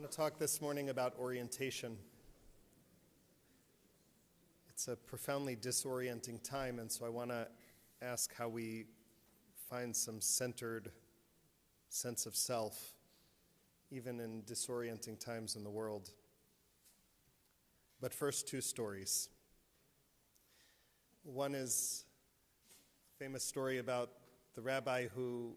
want to talk this morning about orientation. It's a profoundly disorienting time, and so I want to ask how we find some centered sense of self, even in disorienting times in the world. But first, two stories. One is a famous story about the rabbi who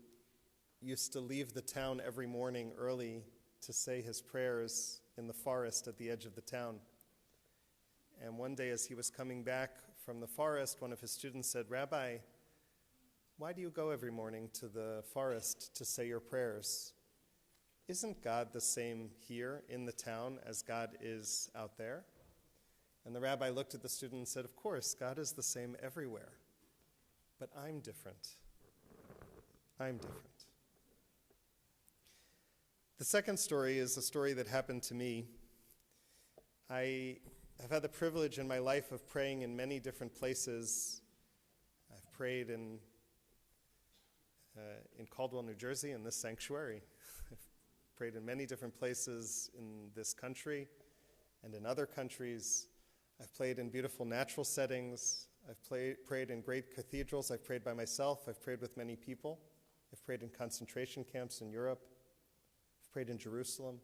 used to leave the town every morning early to say his prayers in the forest at the edge of the town. And one day as he was coming back from the forest, one of his students said, "Rabbi, why do you go every morning to the forest to say your prayers? Isn't God the same here in the town as God is out there?" And the rabbi looked at the student and said, "Of course, God is the same everywhere, but I'm different. I'm different." The second story is a story that happened to me. I have had the privilege in my life of praying in many different places. I've prayed in Caldwell, New Jersey, in this sanctuary. I've prayed in many different places in this country and in other countries. I've prayed in beautiful natural settings. I've prayed in great cathedrals. I've prayed by myself. I've prayed with many people. I've prayed in concentration camps in Europe. I've prayed in Jerusalem.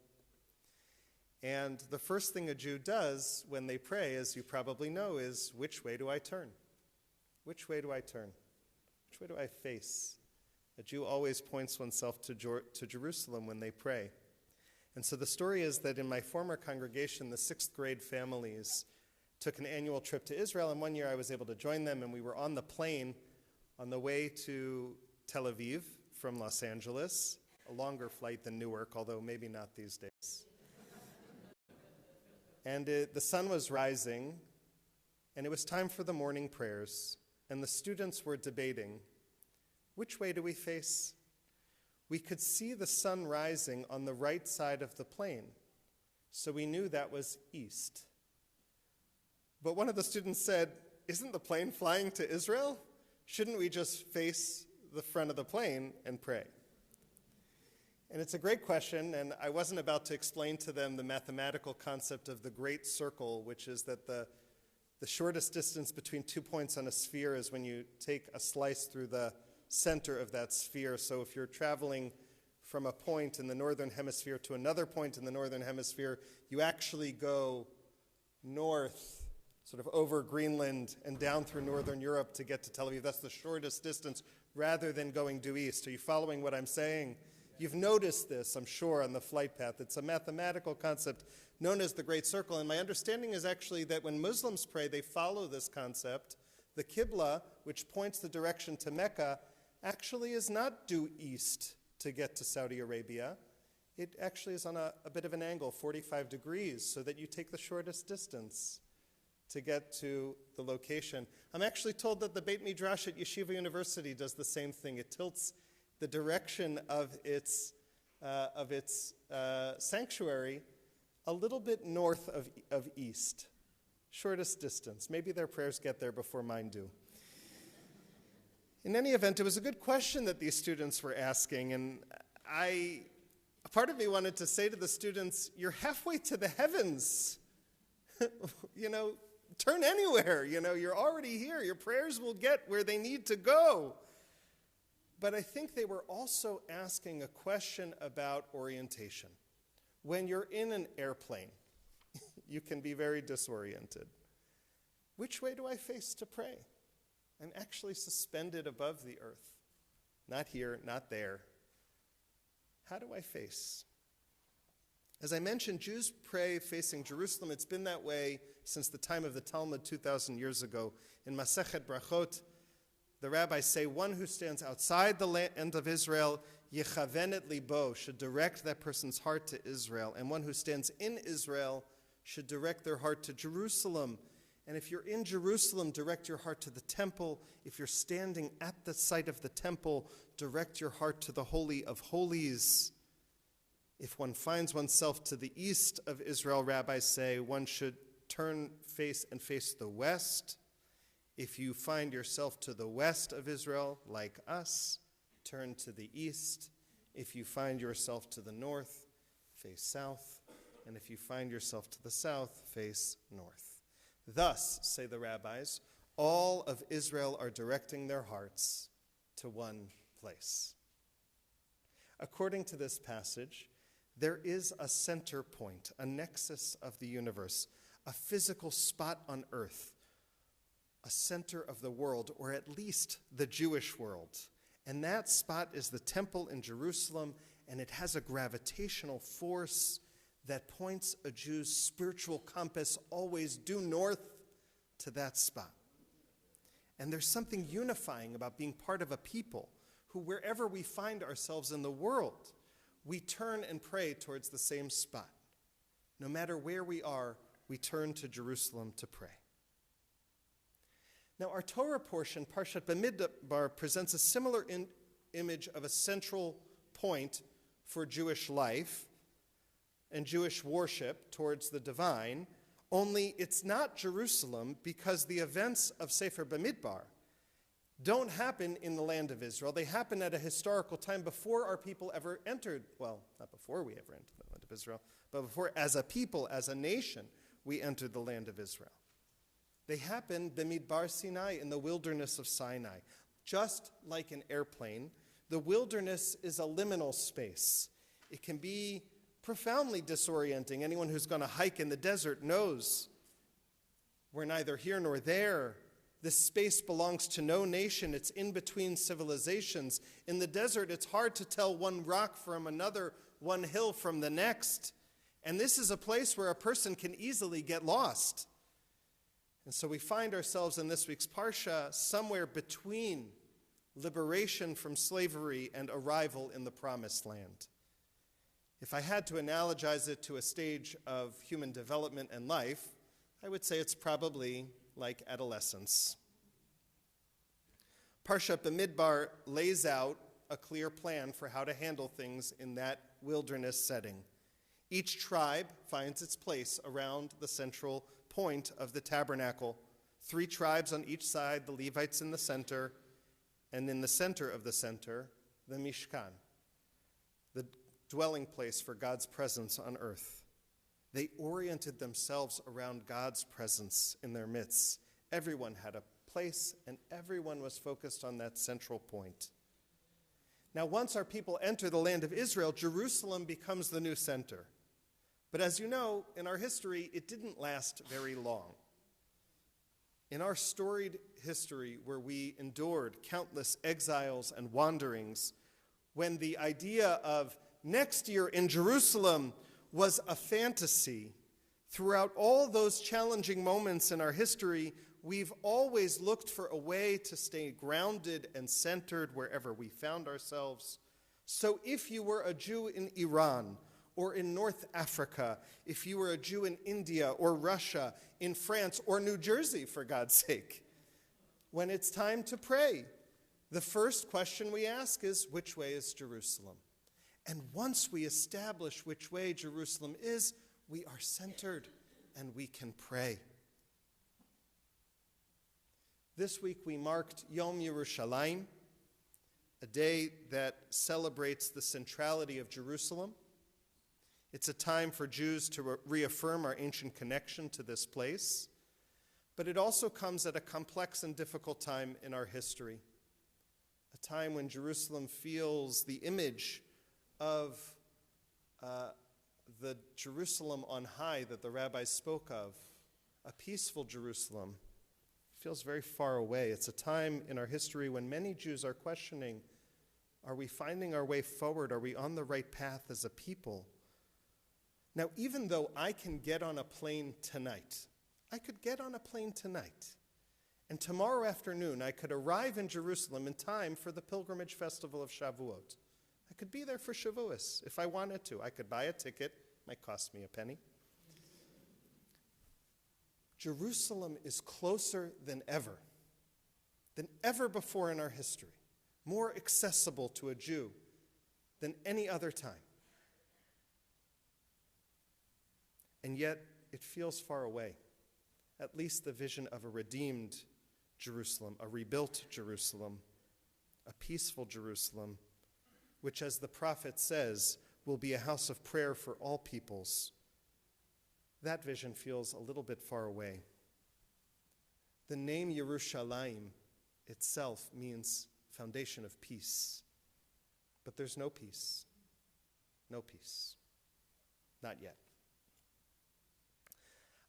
And the first thing a Jew does when they pray, as you probably know, is, which way do I turn? Which way do I turn? Which way do I face? A Jew always points oneself to Jerusalem when they pray. And so the story is that in my former congregation, the 6th grade families took an annual trip to Israel, and one year I was able to join them, and we were on the plane on the way to Tel Aviv from Los Angeles, a longer flight than Newark, although maybe not these days. And the sun was rising, and it was time for the morning prayers, and the students were debating, which way do we face? We could see the sun rising on the right side of the plane, so we knew that was east. But one of the students said, "Isn't the plane flying to Israel? Shouldn't we just face the front of the plane and pray?" And it's a great question, and I wasn't about to explain to them the mathematical concept of the great circle, which is that the shortest distance between 2 points on a sphere is when you take a slice through the center of that sphere. So if you're traveling from a point in the northern hemisphere to another point in the northern hemisphere, you actually go north, sort of over Greenland and down through northern Europe to get to Tel Aviv. That's the shortest distance rather than going due east. Are you following what I'm saying? You've noticed this, I'm sure, on the flight path. It's a mathematical concept known as the Great Circle. And my understanding is actually that when Muslims pray, they follow this concept. The Qibla, which points the direction to Mecca, actually is not due east to get to Saudi Arabia. It actually is on a bit of an angle, 45 degrees, so that you take the shortest distance to get to the location. I'm actually told that the Beit Midrash at Yeshiva University does the same thing. It tilts the direction of its sanctuary a little bit north of east, shortest distance. Maybe their prayers get there before mine do. In any event, it was a good question that these students were asking, and a part of me wanted to say to the students, "You're halfway to the heavens. Turn anywhere. You're already here. Your prayers will get where they need to go." But I think they were also asking a question about orientation. When you're in an airplane, you can be very disoriented. Which way do I face to pray? I'm actually suspended above the earth. Not here, not there. How do I face? As I mentioned, Jews pray facing Jerusalem. It's been that way since the time of the Talmud 2,000 years ago. In Masechet Brachot, the rabbis say, one who stands outside the land of Israel, yechavenet libo, should direct that person's heart to Israel. And one who stands in Israel should direct their heart to Jerusalem. And if you're in Jerusalem, direct your heart to the temple. If you're standing at the site of the temple, direct your heart to the Holy of Holies. If one finds oneself to the east of Israel, rabbis say, one should turn face the west. If you find yourself to the west of Israel, like us, turn to the east. If you find yourself to the north, face south, and if you find yourself to the south, face north. Thus, say the rabbis, all of Israel are directing their hearts to one place. According to this passage, there is a center point, a nexus of the universe, a physical spot on earth, a center of the world, or at least the Jewish world. And that spot is the temple in Jerusalem, and it has a gravitational force that points a Jew's spiritual compass always due north to that spot. And there's something unifying about being part of a people who, wherever we find ourselves in the world, we turn and pray towards the same spot. No matter where we are, we turn to Jerusalem to pray. Now, our Torah portion, Parshat Bamidbar, presents a similar image of a central point for Jewish life and Jewish worship towards the divine, only it's not Jerusalem because the events of Sefer Bamidbar don't happen in the land of Israel. They happen at a historical time before our people ever entered, well, not before we ever entered the land of Israel, but before, as a people, as a nation, we entered the land of Israel. They happen Bamidbar Sinai, in the wilderness of Sinai. Just like an airplane, the wilderness is a liminal space. It can be profoundly disorienting. Anyone who's going to hike in the desert knows we're neither here nor there. This space belongs to no nation. It's in between civilizations. In the desert, it's hard to tell one rock from another, one hill from the next. And this is a place where a person can easily get lost. And so we find ourselves in this week's Parsha somewhere between liberation from slavery and arrival in the Promised Land. If I had to analogize it to a stage of human development and life, I would say it's probably like adolescence. Parshat Bamidbar lays out a clear plan for how to handle things in that wilderness setting. Each tribe finds its place around the central point of the tabernacle. 3 tribes on each side, the Levites in the center, and in the center of the center, the Mishkan, the dwelling place for God's presence on earth. They oriented themselves around God's presence in their midst. Everyone had a place, and everyone was focused on that central point. Now, once our people enter the land of Israel, Jerusalem becomes the new center. But as you know, in our history, it didn't last very long. In our storied history, where we endured countless exiles and wanderings, when the idea of next year in Jerusalem was a fantasy, throughout all those challenging moments in our history, we've always looked for a way to stay grounded and centered wherever we found ourselves. So if you were a Jew in Iran or in North Africa, if you were a Jew in India or Russia, in France or New Jersey, for God's sake, when it's time to pray, the first question we ask is, which way is Jerusalem? And once we establish which way Jerusalem is, we are centered and we can pray. This week we marked Yom Yerushalayim, a day that celebrates the centrality of Jerusalem. It's a time for Jews to reaffirm our ancient connection to this place, but it also comes at a complex and difficult time in our history, a time when Jerusalem feels the image of the Jerusalem on high that the rabbis spoke of, a peaceful Jerusalem, feels very far away. It's a time in our history when many Jews are questioning, are we finding our way forward? Are we on the right path as a people? Now, even though I can get on a plane tonight, I could get on a plane tonight, and tomorrow afternoon I could arrive in Jerusalem in time for the pilgrimage festival of Shavuot. I could be there for Shavuos if I wanted to. I could buy a ticket. It might cost me a penny. Jerusalem is closer than ever before in our history, more accessible to a Jew than any other time. And yet, it feels far away, at least the vision of a redeemed Jerusalem, a rebuilt Jerusalem, a peaceful Jerusalem, which, as the prophet says, will be a house of prayer for all peoples. That vision feels a little bit far away. The name Yerushalayim itself means foundation of peace. But there's no peace. No peace. Not yet.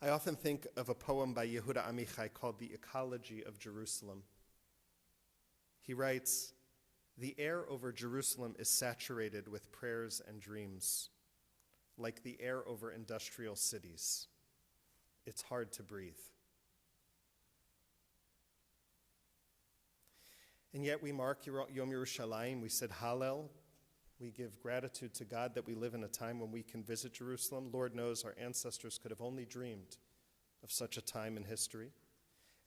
I often think of a poem by Yehuda Amichai called The Ecology of Jerusalem. He writes, "The air over Jerusalem is saturated with prayers and dreams, like the air over industrial cities. It's hard to breathe." And yet we mark Yom Yerushalayim, we said Hallel, we give gratitude to God that we live in a time when we can visit Jerusalem. Lord knows our ancestors could have only dreamed of such a time in history.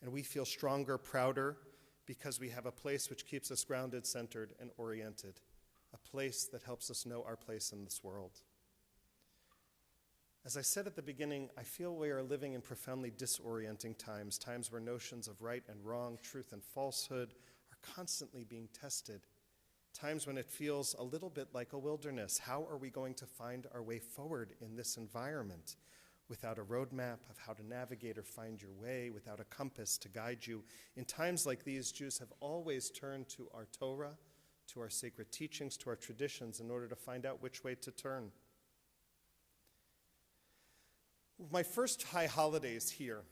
And we feel stronger, prouder, because we have a place which keeps us grounded, centered, and oriented, a place that helps us know our place in this world. As I said at the beginning, I feel we are living in profoundly disorienting times, times where notions of right and wrong, truth and falsehood are constantly being tested, times when it feels a little bit like a wilderness. How are we going to find our way forward in this environment without a roadmap of how to navigate or find your way, without a compass to guide you? In times like these, Jews have always turned to our Torah, to our sacred teachings, to our traditions in order to find out which way to turn. My first high holidays here,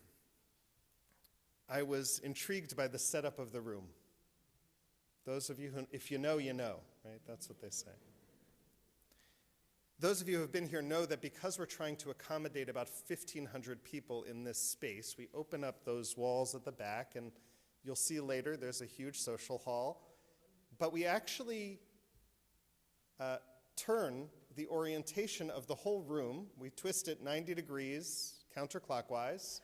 I was intrigued by the setup of the room. Those of you who, if you know, right? That's what they say. Those of you who have been here know that because we're trying to accommodate about 1,500 people in this space, we open up those walls at the back, and you'll see later there's a huge social hall. But we actually turn the orientation of the whole room. We twist it 90 degrees counterclockwise,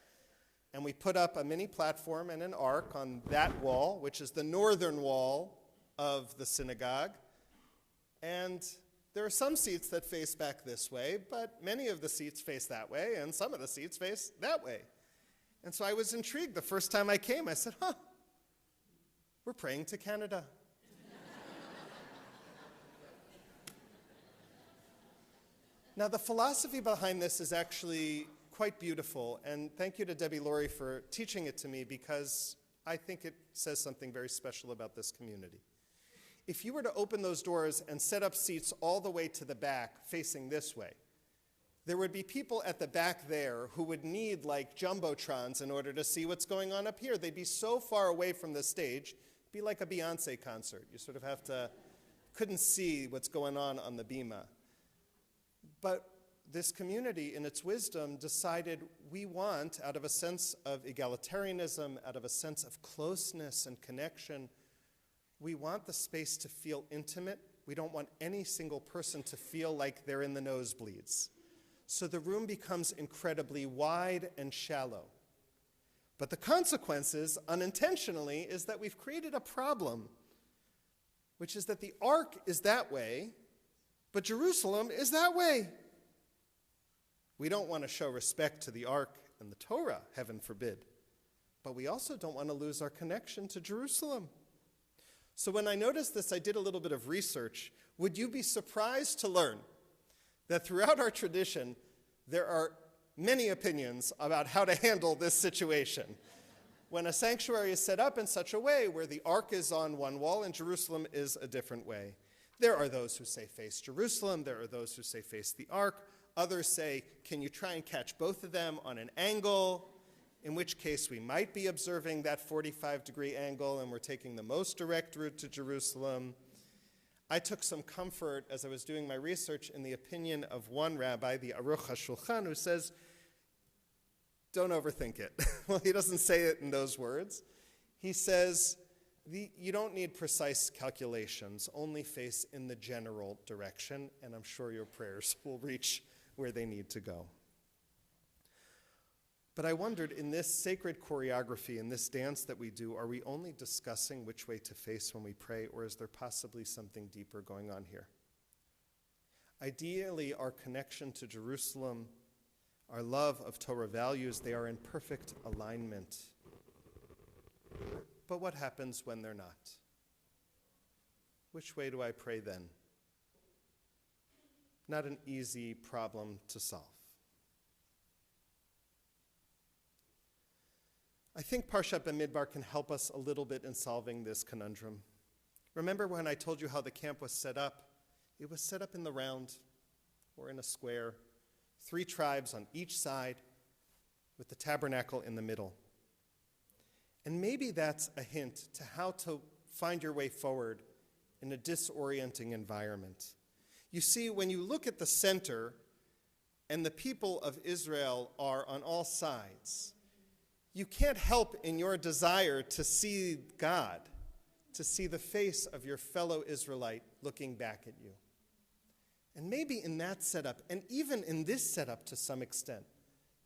and we put up a mini platform and an ark on that wall, which is the northern wall of the synagogue. And there are some seats that face back this way, but many of the seats face that way, and some of the seats face that way. And so I was intrigued. The first time I came, I said, we're praying to Canada. Now, the philosophy behind this is actually quite beautiful, and thank you to Debbie Laurie for teaching it to me, because I think it says something very special about this community. If you were to open those doors and set up seats all the way to the back facing this way, there would be people at the back there who would need like jumbotrons in order to see what's going on up here. They'd be so far away from the stage, it'd be like a Beyonce concert. You sort of couldn't see what's going on the bima. But this community, in its wisdom, decided we want, out of a sense of egalitarianism, out of a sense of closeness and connection, we want the space to feel intimate. We don't want any single person to feel like they're in the nosebleeds. So the room becomes incredibly wide and shallow. But the consequences, unintentionally, is that we've created a problem, which is that the ark is that way, but Jerusalem is that way. We don't want to show respect to the ark and the Torah, heaven forbid. But we also don't want to lose our connection to Jerusalem. So when I noticed this, I did a little bit of research. Would you be surprised to learn that throughout our tradition, there are many opinions about how to handle this situation? When a sanctuary is set up in such a way where the ark is on one wall and Jerusalem is a different way. There are those who say face Jerusalem. There are those who say face the ark. Others say, can you try and catch both of them on an angle? In which case we might be observing that 45-degree angle and we're taking the most direct route to Jerusalem. I took some comfort as I was doing my research in the opinion of one rabbi, the Aruch HaShulchan, who says, don't overthink it. Well, he doesn't say it in those words. He says, you don't need precise calculations, only face in the general direction, and I'm sure your prayers will reach where they need to go. But I wondered, in this sacred choreography, in this dance that we do, are we only discussing which way to face when we pray, or is there possibly something deeper going on here? Ideally, our connection to Jerusalem, our love of Torah values, they are in perfect alignment. But what happens when they're not? Which way do I pray then? not an easy problem to solve. I think Parshat Bamidbar can help us a little bit in solving this conundrum. Remember when I told you how the camp was set up? It was set up in the round, or in a square, 3 tribes on each side, with the tabernacle in the middle. And maybe that's a hint to how to find your way forward in a disorienting environment. You see, when you look at the center, and the people of Israel are on all sides, you can't help in your desire to see God, to see the face of your fellow Israelite looking back at you. And maybe in that setup, and even in this setup to some extent,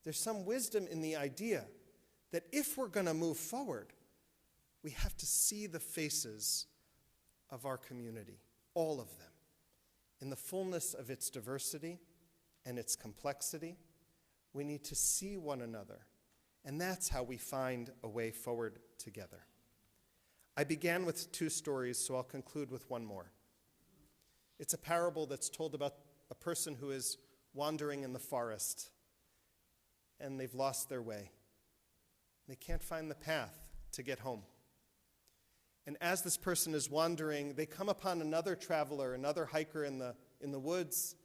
there's some wisdom in the idea that if we're going to move forward, we have to see the faces of our community, all of them, in the fullness of its diversity and its complexity. We need to see one another, and that's how we find a way forward together. I began with 2 stories, so I'll conclude with one more. It's a parable that's told about a person who is wandering in the forest, and they've lost their way. They can't find the path to get home. And as this person is wandering, they come upon another traveler, another hiker in the woods,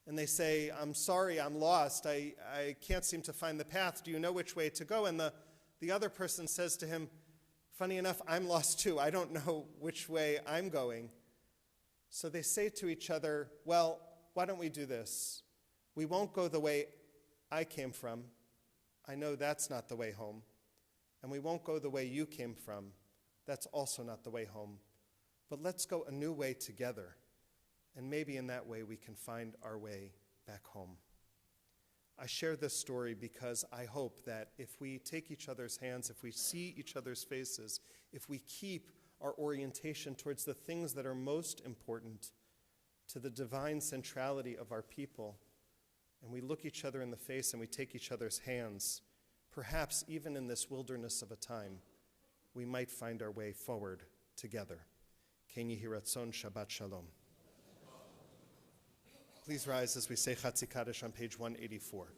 and they say, "I'm sorry, I'm lost. I can't seem to find the path. Do you know which way to go?" And the other person says to him, "Funny enough, I'm lost too. I don't know which way I'm going." So they say to each other, "Well, why don't we do this? We won't go the way I came from. I know that's not the way home. And we won't go the way you came from. That's also not the way home. But let's go a new way together. And maybe in that way we can find our way back home." I share this story because I hope that if we take each other's hands, if we see each other's faces, if we keep our orientation towards the things that are most important to the divine centrality of our people, and we look each other in the face and we take each other's hands, perhaps even in this wilderness of a time, we might find our way forward together. Ken Yehi Ratzon, Shabbat Shalom. Please rise as we say Chatzi Kaddish on page 184.